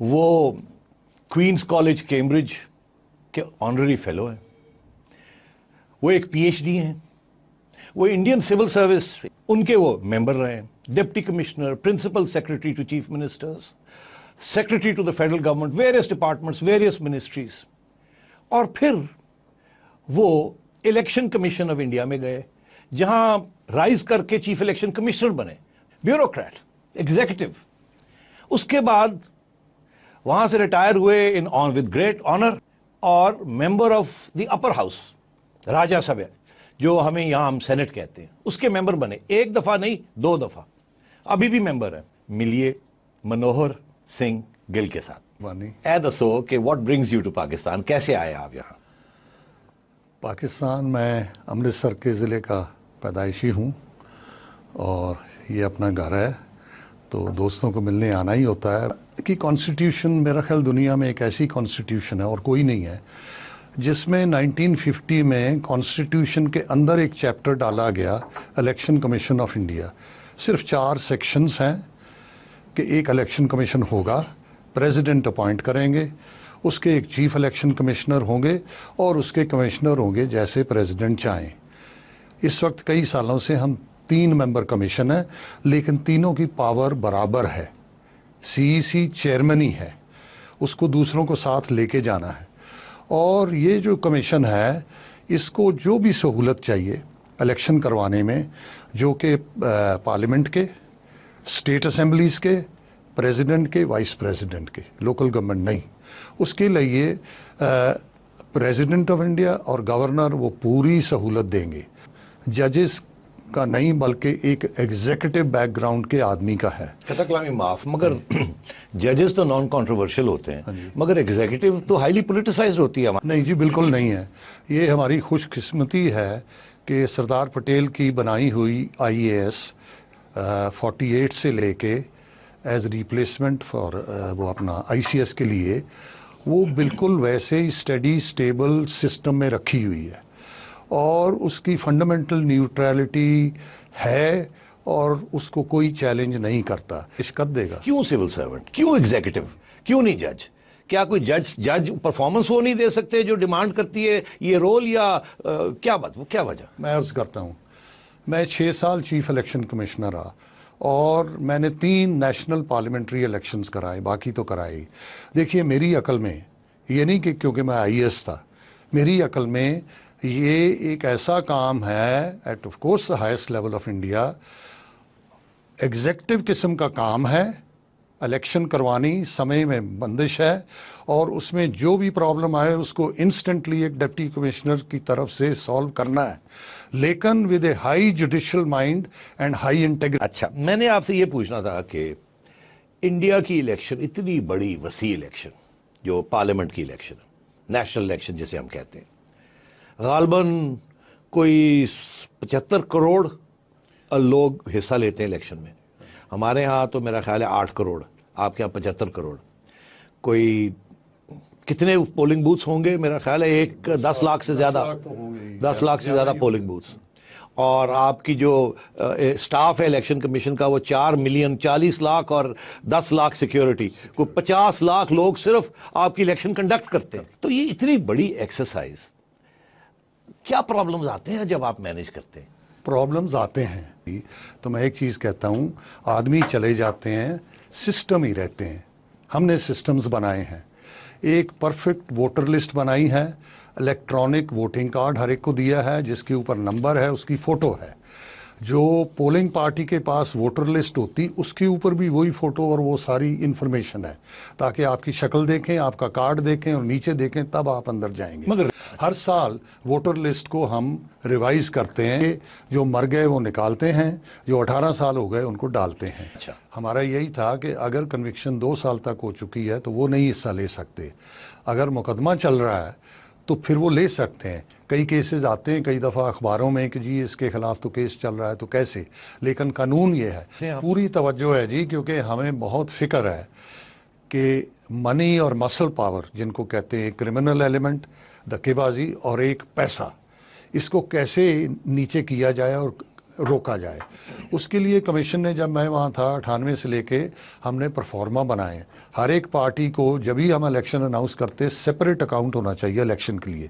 وہ queen's college Cambridge के honorary fellow हैं, वो एक PhD हैं, वो इंडियन सिविल सर्विस उनके वो मेंबर रहे हैं, deputy commissioner, principal secretary to chief ministers, secretary to the federal government, various departments, various ministries. और फिर वो इलेक्शन कमीशन ऑफ इंडिया में गए, जहां राइज करके चीफ इलेक्शन कमिश्नर बने, ब्यूरोक्रेट, एग्जीक्यूटिव। उसके बाद वहां से रिटायर हुए in on with great honour और member of the upper house, Rajya Sabha, जो हमें यहां हम सेनेट कहते हैं, उसके मेंबर बने। एक दफा नहीं, 2 दफा, अभी भी मेंबर है। मिलिए मनोहर सिंह गिल के साथ। ए दसो कि what brings you to Pakistan, कैसे आए आप यहां? पाकिस्तान, मैं अमृतसर के ज़िले का पैदाइशी हूँ और ये अपना घर है, तो दोस्तों को मिलने आना ही होता है। कि कॉन्स्टिट्यूशन मेरा ख्याल दुनिया में एक ऐसी कॉन्स्टिट्यूशन है और कोई नहीं है जिसमें 1950 में कॉन्स्टिट्यूशन के अंदर एक चैप्टर डाला गया, इलेक्शन कमीशन ऑफ इंडिया। सिर्फ 4 सेक्शंस हैं कि एक इलेक्शन कमीशन होगा, प्रेसिडेंट अपॉइंट करेंगे, उसके एक चीफ इलेक्शन कमिश्नर होंगे और उसके कमिश्नर होंगे जैसे प्रेसिडेंट चाहें। इस वक्त कई सालों से हम 3 मेंबर कमीशन है, लेकिन तीनों की पावर बराबर है। सीईसी चेयरमैन ही है, उसको दूसरों को साथ लेके जाना है। और ये जो कमीशन है, इसको जो भी सहूलत चाहिए इलेक्शन करवाने में, जो कि पार्लियामेंट के, स्टेट असेंबलीज के, प्रेसिडेंट के, वाइस प्रेसिडेंट के, लोकल गवर्नमेंट नहीं, उसके लिए प्रेसिडेंट ऑफ इंडिया और गवर्नर वो पूरी सहूलत देंगे। जजेस का नहीं, बल्कि एक एग्जीक्यूटिव बैकग्राउंड के आदमी का है। कलामी माफ, मगर जजेस तो नॉन कंट्रोवर्शियल होते हैं, मगर एग्जीक्यूटिव तो हाईली पॉलिटिसाइज्ड होती है। नहीं जी, बिल्कुल नहीं है। ये हमारी खुशकिस्मती है कि सरदार पटेल की बनाई हुई IAS 48 से लेके एज रिप्लेसमेंट फॉर वो अपना ICS के लिए, वो बिल्कुल वैसे ही स्टडी स्टेबल सिस्टम में रखी हुई है और उसकी फंडामेंटल न्यूट्रलिटी है और उसको कोई चैलेंज नहीं करता, शिकत देगा। क्यों सिविल सर्वेंट, क्यों एग्जीक्यूटिव, क्यों नहीं जज? क्या कोई जज परफॉर्मेंस वो नहीं दे सकते जो डिमांड करती है ये रोल, या क्या बात, वो क्या वजह? मैं अर्ज करता हूं, मैं 6 साल चीफ इलेक्शन कमिश्नर रहा और मैंने 3 नेशनल पार्लियामेंट्री इलेक्शंस कराए, बाकी तो कराए। देखिए, मेरी अकल में, ये नहीं कि क्योंकि मैं IAS था, मेरी अकल में ये एक ऐसा काम है, at of course the highest level of India, executive किस्म का काम है। इलेक्शन करवानी, समय में बंदिश है और उसमें जो भी प्रॉब्लम आए उसको इंस्टेंटली एक डिप्टी कमिश्नर की तरफ से सॉल्व करना है, लेकिन with A high judicial mind and high integrity. अच्छा, मैंने आपसे ये पूछना था कि इंडिया की इलेक्शन, इतनी बड़ी वसी इलेक्शन जो पार्लियामेंट की इलेक्शन, नेशनल इलेक्शन जिसे हम कहते हैं, गालबन कोई 75 करोड़ लोग हिस्सा लेते हैं इलेक्शन में। हमारे यहाँ तो मेरा ख्याल है 8 करोड़, आपके यहाँ 75 करोड़। कोई कितने पोलिंग बूथ्स होंगे? मेरा ख्याल है 10 लाख से ज्यादा, 10 लाख से ज्यादा पोलिंग बूथ्स। और आपकी जो स्टाफ है इलेक्शन कमीशन का, वो 4 मिलियन, 40 लाख और 10 लाख सिक्योरिटी, कोई 50 लाख लोग सिर्फ आपकी इलेक्शन कंडक्ट करते हैं। तो ये इतनी बड़ी एक्सरसाइज, क्या प्रॉब्लम्स आते हैं जब आप मैनेज करते हैं? प्रॉब्लम्स आते हैं तो मैं एक चीज कहता हूं, आदमी चले जाते हैं, सिस्टम ही रहते हैं। हमने सिस्टम्स बनाए हैं, एक परफेक्ट वोटर लिस्ट बनाई है, इलेक्ट्रॉनिक वोटिंग कार्ड हर एक को दिया है, जिसके ऊपर नंबर है, उसकी फोटो है। जो पोलिंग पार्टी के पास वोटर लिस्ट होती, उसके ऊपर भी वही फोटो और वो सारी इंफॉर्मेशन है, ताकि आपकी शक्ल देखें, आपका कार्ड देखें और नीचे देखें, तब आप अंदर जाएंगे। मगर हर साल वोटर लिस्ट को हम रिवाइज करते हैं, जो मर गए वो निकालते हैं, जो 18 साल हो गए उनको डालते हैं। अच्छा, हमारा यही था कि अगर कन्विक्शन 2 साल तक हो चुकी है तो वो नहीं हिस्सा ले सकते, अगर मुकदमा चल रहा है तो फिर वो ले सकते हैं। कई केसेस आते हैं कई दफ़ा अखबारों में कि जी इसके खिलाफ तो केस चल रहा है, तो कैसे, लेकिन कानून ये है, पूरी तवज्जो है जी, क्योंकि हमें बहुत फिक्र है कि मनी और मसल पावर, जिनको कहते हैं क्रिमिनल एलिमेंट, धक्केबाजी और एक पैसा, इसको कैसे नीचे किया जाए और रोका जाए। उसके लिए कमीशन ने, जब मैं वहाँ था 98 से लेके, हमने परफॉर्मा बनाए। हर एक पार्टी को जब भी हम इलेक्शन अनाउंस करते, सेपरेट अकाउंट होना चाहिए इलेक्शन के लिए।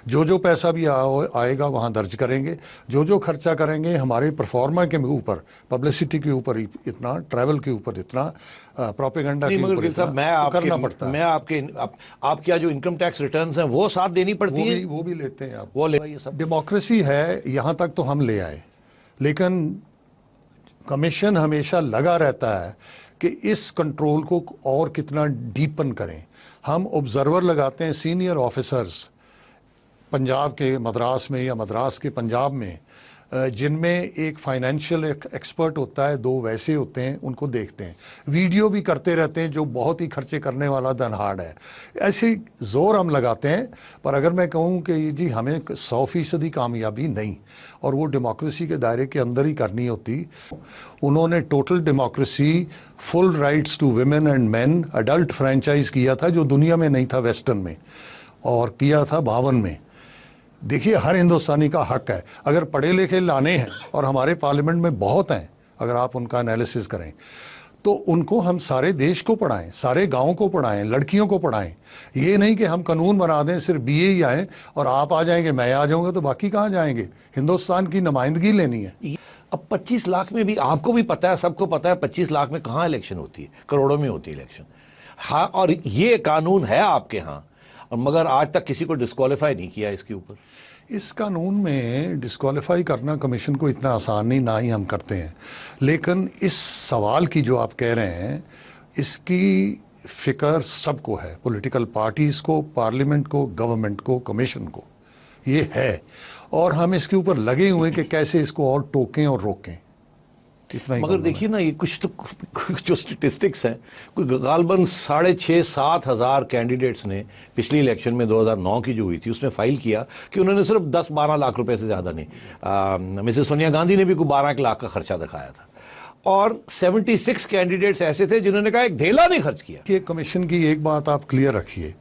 जो जो पैसा भी आएगा वहाँ दर्ज करेंगे, जो जो खर्चा करेंगे हमारे परफॉर्मा के ऊपर, पब्लिसिटी के ऊपर इतना, ट्रैवल के ऊपर इतना, प्रोपेगेंडा के ऊपर इतना करना पड़ता है। मैं आप क्या जो इनकम टैक्स रिटर्न्स हैं वो साथ देनी पड़ती है? वो भी लेते हैं आप। वो ले, ये सब डेमोक्रेसी है, यहाँ तक तो हम ले आए, लेकिन कमीशन हमेशा लगा रहता है कि इस कंट्रोल को और कितना डीपन करें। हम ऑब्जर्वर लगाते हैं, सीनियर ऑफिसर्स पंजाब के मद्रास में या मद्रास के पंजाब में, जिनमें एक फाइनेंशियल एक्सपर्ट होता है, 2 वैसे होते हैं, उनको देखते हैं। वीडियो भी करते रहते हैं, जो बहुत ही खर्चे करने वाला धनहाड़ है। ऐसे जोर हम लगाते हैं, पर अगर मैं कहूं कि जी हमें 100% कामयाबी नहीं, और वो डेमोक्रेसी के दायरे के अंदर ही करनी होती। उन्होंने total democracy, full rights to women and man, adult franchise किया था जो दुनिया में नहीं था वेस्टर्न में, और किया था 52 में। देखिए, हर हिंदुस्तानी का हक है, अगर पढ़े लिखे लाने हैं, और हमारे पार्लियामेंट में बहुत हैं, अगर आप उनका एनालिसिस करें तो उनको हम सारे देश को पढ़ाएं, सारे गांव को पढ़ाएं, लड़कियों को पढ़ाएं। ये नहीं कि हम कानून बना दें, सिर्फ बीए ही आए और आप आ जाएंगे, मैं आ जाऊंगा, तो बाकी कहां जाएंगे? हिंदुस्तान की नुमाइंदगी लेनी है। अब 25 लाख में भी आपको भी पता है, सबको पता है, 25 लाख में कहां इलेक्शन होती है? करोड़ों में होती है इलेक्शन। हाँ, और ये कानून है आपके यहां, और मगर आज तक किसी को डिस्क्वालीफाई नहीं किया इसके ऊपर। इस कानून में डिस्क्वालीफाई करना कमीशन को इतना आसान नहीं, ना ही हम करते हैं। लेकिन इस सवाल की जो आप कह रहे हैं, इसकी फिक्र सबको है, पॉलिटिकल पार्टीज को, पार्लियामेंट को, गवर्नमेंट को, कमीशन को, ये है। और हम इसके ऊपर लगे हुए हैं कि कैसे इसको और टोकें और रोकें। मगर देखिए ना, ये कुछ तो जो स्टेटिस्टिक्स हैं, कोई गालबन 6,500-7 हजार कैंडिडेट्स ने पिछली इलेक्शन में 2009 की जो हुई थी उसमें फाइल किया कि उन्होंने सिर्फ 10-12 लाख रुपए से ज्यादा नहीं। मिसेस सोनिया गांधी ने भी कोई 12 लाख का खर्चा दिखाया था, और 76 कैंडिडेट्स ऐसे थे जिन्होंने कहा एक ढेला नहीं खर्च किया। कि कमीशन की एक बात आप क्लियर रखिए,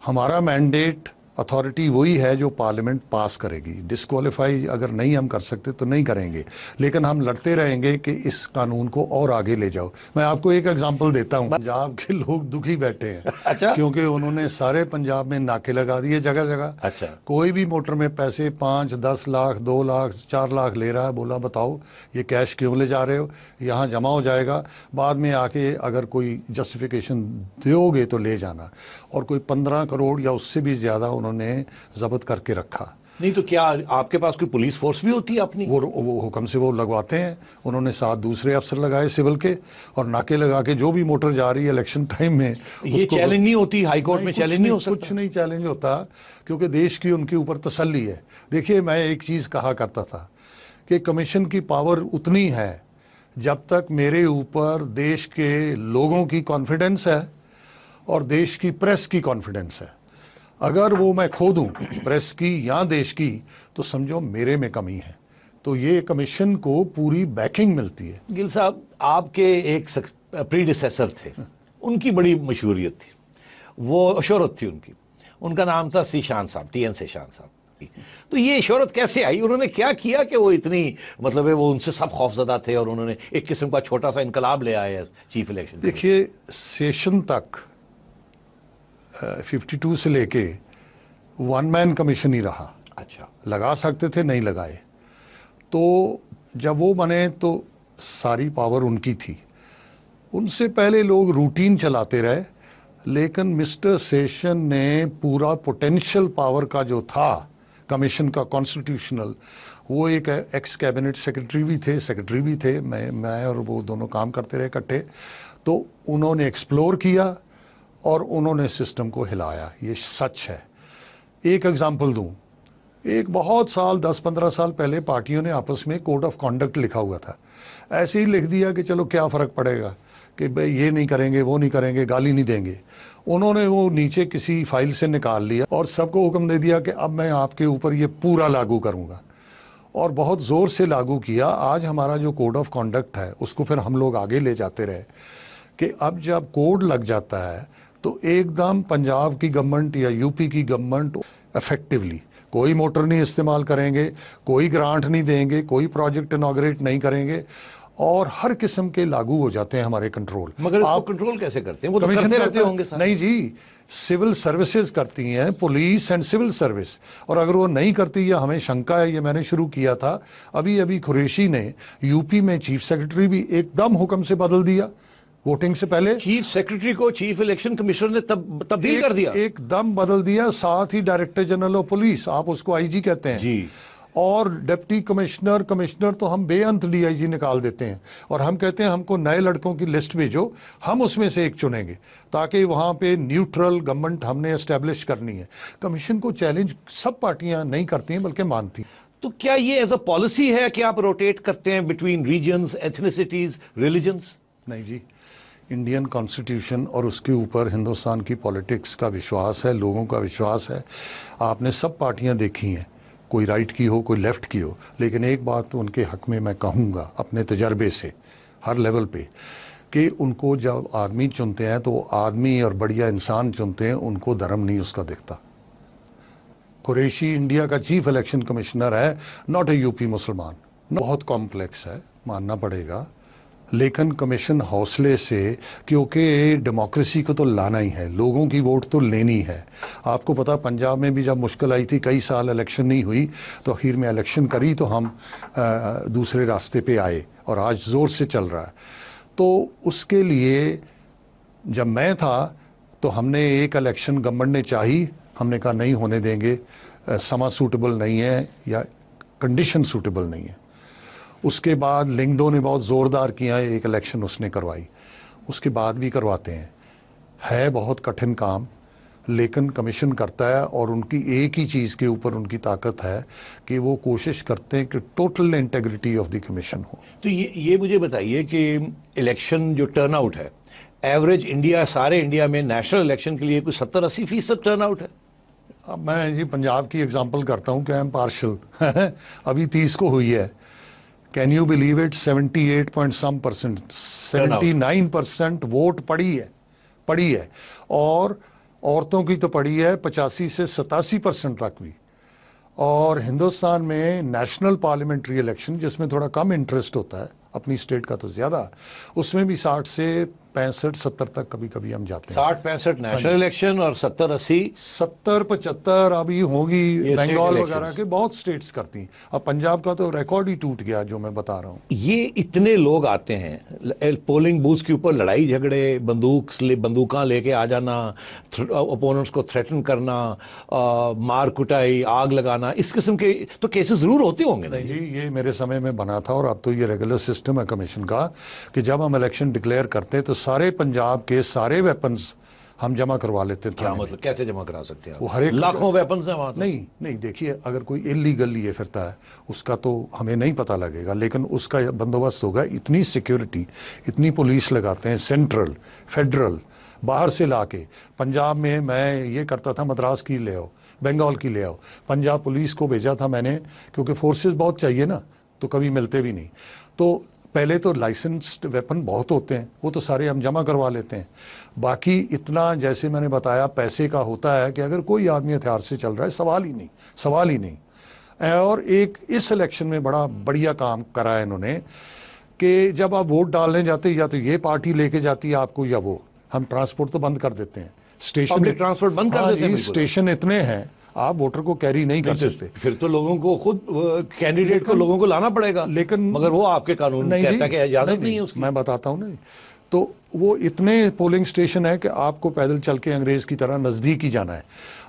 हमारा मैंडेट, अथॉरिटी वही है जो पार्लियामेंट पास करेगी। डिस्क्वालीफाई अगर नहीं हम कर सकते तो नहीं करेंगे, लेकिन हम लड़ते रहेंगे कि इस कानून को और आगे ले जाओ। मैं आपको एक एग्जांपल देता हूं, पंजाब के लोग दुखी बैठे हैं। अच्छा। क्योंकि उन्होंने सारे पंजाब में नाके लगा दिए जगह जगह। अच्छा। कोई भी मोटर में पैसे 5, 10 लाख, 2 लाख, 4 लाख ले रहा है, बोला बताओ ये कैश क्यों ले जा रहे हो, यहां जमा हो जाएगा, बाद में आके अगर कोई जस्टिफिकेशन दोगे तो ले जाना। और कोई 15 करोड़ या उससे भी ज्यादा उन्होंने जब्त करके रखा। नहीं तो क्या आपके पास कोई पुलिस फोर्स भी होती है अपनी? वो हुक्म से वो लगवाते हैं। उन्होंने 7 दूसरे अफसर लगाए सिविल के, और नाके लगा के जो भी मोटर जा रही है इलेक्शन टाइम में, ये चैलेंज नहीं होती हाई कोर्ट में? चैलेंज नहीं हो सकता? कुछ नहीं चैलेंज होता, क्योंकि देश की उनके ऊपर तसल्ली है। देखिए, मैं एक चीज कहा करता था कि कमीशन की पावर उतनी है जब तक मेरे ऊपर देश के लोगों की कॉन्फिडेंस है और देश की प्रेस की कॉन्फिडेंस है। अगर वो मैं खो दूं, प्रेस की या देश की, तो समझो मेरे में कमी है। तो ये कमीशन को पूरी बैकिंग मिलती है। गिल साहब, आपके एक प्रीडिसेसर थे, उनकी बड़ी मशहूरियत थी, वो शोहरत थी उनकी, उनका नाम था सीशान साहब, TN सेशान साहब। तो ये शोहरत कैसे आई? उन्होंने क्या किया कि वो इतनी, मतलब है वो उनसे सब खौफजदा थे और उन्होंने एक किस्म का छोटा सा इनकलाब ले आए चीफ इलेक्शन? देखिए, सेशन तक 52 से लेके 1 मैन कमीशन ही रहा। अच्छा। लगा सकते थे, नहीं लगाए। तो जब वो बने तो सारी पावर उनकी थी। उनसे पहले लोग रूटीन चलाते रहे, लेकिन मिस्टर सेशन ने पूरा पोटेंशियल पावर का जो था कमीशन का, कॉन्स्टिट्यूशनल, वो एक एक्स कैबिनेट सेक्रेटरी भी थे, सेक्रेटरी भी थे, मैं और वो दोनों काम करते रहे इकट्ठे। तो उन्होंने एक्सप्लोर किया और उन्होंने सिस्टम को हिलाया, ये सच है। एक एग्जांपल दूं, एक बहुत साल 10-15 साल पहले पार्टियों ने आपस में कोड ऑफ कॉन्डक्ट लिखा हुआ था। ऐसे ही लिख दिया कि चलो क्या फर्क पड़ेगा, कि भाई ये नहीं करेंगे, वो नहीं करेंगे, गाली नहीं देंगे। उन्होंने वो नीचे किसी फाइल से निकाल लिया और सबको हुक्म दे दिया कि अब मैं आपके ऊपर ये पूरा लागू करूंगा, और बहुत जोर से लागू किया। आज हमारा जो कोड ऑफ कॉन्डक्ट है उसको फिर हम लोग आगे ले जाते रहे कि अब जब कोड लग जाता है तो एकदम पंजाब की गवर्नमेंट या यूपी की गवर्नमेंट इफेक्टिवली کوئی موٹر نہیں استعمال کریں گے, کوئی گرانٹ نہیں دیں گے, کوئی پروجیکٹ انوگریٹ نہیں کریں گے, اور ہر قسم کے لاگو ہو جاتے ہیں ہمارے کنٹرول. مگر آپ کنٹرول کیسے کرتے ہیں؟ وہ تو کرتے رہتے ہوں گے سر. نہیں جی, سول سروسز کرتی ہیں, پولیس اینڈ سول سروس, اور اگر وہ نہیں کرتی یا ہمیں شنکا ہے, یہ میں نے شروع کیا تھا. ابھی قریشی نے یو پی میں چیف سیکرٹری بھی ایک دم حکم سے بدل دیا ووٹنگ سے پہلے. چیف سیکرٹری کو چیف الیکشن کمشنر نے تبدیل کر دیا, ایک دم بدل دیا. ساتھ ہی ڈائریکٹر جنرل آف پولیس, آپ اس کو آئی جی کہتے ہیں جی, اور ڈپٹی کمشنر تو ہم بے انت ڈی آئی جی نکال دیتے ہیں, اور ہم کہتے ہیں ہم کو نئے لڑکوں کی لسٹ بھیجو, ہم اس میں سے ایک چنیں گے, تاکہ وہاں پہ نیوٹرل گورنمنٹ ہم نے اسٹیبلش کرنی ہے. کمیشن کو چیلنج سب پارٹیاں نہیں کرتی ہیں بلکہ مانتی ہیں. تو کیا یہ ایز اے پالیسی ہے کہ آپ روٹیٹ کرتے ہیں بٹوین ریجنز, ایتھنیسٹیز, ریلیجنز؟ نہیں جی, انڈین کانسٹیٹیوشن اور اس کے اوپر ہندوستان کی پالیٹکس کا وشواس ہے, لوگوں کا وشواس ہے. آپ نے سب پارٹیاں دیکھی ہیں, کوئی رائٹ کی ہو کوئی لیفٹ کی ہو, لیکن ایک بات ان کے حق میں کہوں گا اپنے تجربے سے ہر لیول پہ, کہ ان کو جب آدمی چنتے ہیں تو وہ آدمی اور بڑھیا انسان چنتے ہیں, ان کو دھرم نہیں اس کا دکھتا. قریشی انڈیا کا چیف الیکشن کمشنر ہے, ناٹ اے یو پی مسلمان. بہت کمپلیکس ہے, ماننا پڑے گا, لیکن کمیشن حوصلے سے, کیونکہ ڈیموکریسی کو تو لانا ہی ہے, لوگوں کی ووٹ تو لینی ہے. آپ کو پتا پنجاب میں بھی جب مشکل آئی تھی, کئی سال الیکشن نہیں ہوئی, تو آخر میں الیکشن کری تو ہم دوسرے راستے پہ آئے, اور آج زور سے چل رہا ہے. تو اس کے لیے جب میں تھا تو ہم نے ایک الیکشن گورنمنٹ نے چاہی, ہم نے کہا نہیں ہونے دیں گے, سما سوٹیبل نہیں ہے یا کنڈیشن سوٹیبل نہیں ہے. اس کے بعد لنگڈو نے بہت زوردار کیا, ایک الیکشن اس نے کروائی, اس کے بعد بھی کرواتے ہیں. ہے بہت کٹھن کام, لیکن کمیشن کرتا ہے, اور ان کی ایک ہی چیز کے اوپر ان کی طاقت ہے کہ وہ کوشش کرتے ہیں کہ total integrity of the commission ہو. تو یہ مجھے بتائیے کہ الیکشن جو ٹرن آؤٹ ہے, ایوریج انڈیا, سارے انڈیا میں نیشنل الیکشن کے لیے کوئی 70-80% ٹرن آؤٹ ہے. اب میں جی پنجاب کی ایگزامپل کرتا ہوں کہ ایم پارشل ابھی 30 کو ہوئی ہے. Can you believe it, 78% 79% vote پڑی ہے, اور عورتوں کی تو پڑی ہے 85 سے 87% تک بھی. اور ہندوستان میں نیشنل پارلیمنٹری الیکشن, جس میں تھوڑا کم انٹرسٹ ہوتا ہے, اپنی اسٹیٹ کا تو زیادہ, اس میں بھی 60 سے 65-70 تک کبھی کبھی ہم جاتے ہیں. 60-65 نیشنل الیکشن اور 70-80 70-75 ابھی ہوگی بنگال state وغیرہ کے, بہت سٹیٹس کرتی ہیں. اب پنجاب کا تو ریکارڈ ہی ٹوٹ گیا جو میں بتا رہا ہوں. یہ اتنے لوگ آتے ہیں, پولنگ بوتھ کے اوپر لڑائی جھگڑے, بندوقاں لے کے آ جانا, اپوننٹس کو تھریٹن کرنا, مار کٹائی, آگ لگانا, اس قسم کے تو کیسز ضرور ہوتے ہوں گے. جی یہ میرے سمے میں بنا تھا, اور اب تو یہ ریگولر سسٹم ہے کمیشن کا, کہ جب ہم الیکشن ڈکلیئر کرتے تو سارے پنجاب کے سارے ویپنز ہم جمع کروا لیتے تھے. کیا مطلب, کیسے جمع کرا سکتے ہیں وہ ہر ایک لاکھوں ویپنز ہیں وہاں. نہیں دیکھیے, اگر کوئی انلیگل لیے پھرتا ہے اس کا تو ہمیں نہیں پتا لگے گا, لیکن اس کا بندوبست ہوگا. اتنی سیکیورٹی, اتنی پولیس لگاتے ہیں, سینٹرل فیڈرل باہر سے لا کے. پنجاب میں یہ کرتا تھا, مدراس کی لے آؤ, بنگال کی لے آؤ, پنجاب پولیس کو بھیجا تھا میں نے, کیونکہ فورسز بہت چاہیے نا, تو کبھی ملتے بھی نہیں. تو پہلے تو لائسنسڈ ویپن بہت ہوتے ہیں, وہ تو سارے ہم جمع کروا لیتے ہیں. باقی اتنا جیسے میں نے بتایا پیسے کا ہوتا ہے کہ اگر کوئی آدمی ہتھیار سے چل رہا ہے, سوال ہی نہیں. اور ایک اس الیکشن میں بڑا بڑھیا کام کرا ہے انہوں نے, کہ جب آپ ووٹ ڈالنے جاتے یا تو یہ پارٹی لے کے جاتی ہے آپ کو, یا وہ, ہم ٹرانسپورٹ تو بند کر دیتے ہیں. پبلک ٹرانسپورٹ بند کر دیتے ہیں. اسٹیشن اتنے ہیں, آپ ووٹر کو کیری نہیں کر سکتے. پھر تو لوگوں کو خود کینڈیڈیٹ کو لوگوں کو لانا پڑے گا, لیکن مگر وہ آپ کے قانون کہتا ہے کہ اجازت نہیں ہے اس کی. میں بتاتا ہوں نا, تو وہ اتنے پولنگ اسٹیشن ہے کہ آپ کو پیدل چل کے انگریز کی طرح نزدیک ہی جانا ہے.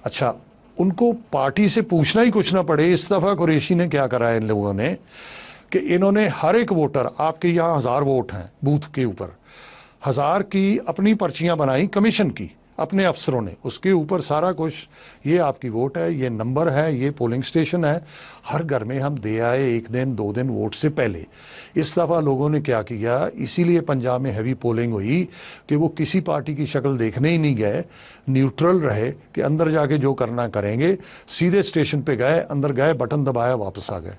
اچھا, ان کو پارٹی سے پوچھنا ہی کچھ نہ پڑے. اس دفعہ قریشی نے کیا کرا ہے ان لوگوں نے, کہ انہوں نے ہر ایک ووٹر, آپ کے یہاں 1000 ووٹ ہیں بوتھ کے اوپر, 1000 کی اپنی پرچیاں بنائی کمیشن کی, اپنے افسروں نے, اس کے اوپر سارا کچھ, یہ آپ کی ووٹ ہے, یہ نمبر ہے, یہ پولنگ سٹیشن ہے. ہر گھر میں ہم دے آئے 1 دن 2 دن ووٹ سے پہلے. اس دفعہ لوگوں نے کیا کیا, اسی لیے پنجاب میں ہیوی پولنگ ہوئی, کہ وہ کسی پارٹی کی شکل دیکھنے ہی نہیں گئے, نیوٹرل رہے, کہ اندر جا کے جو کرنا کریں گے. سیدھے اسٹیشن پہ گئے, اندر گئے, بٹن دبایا, واپس آ گئے.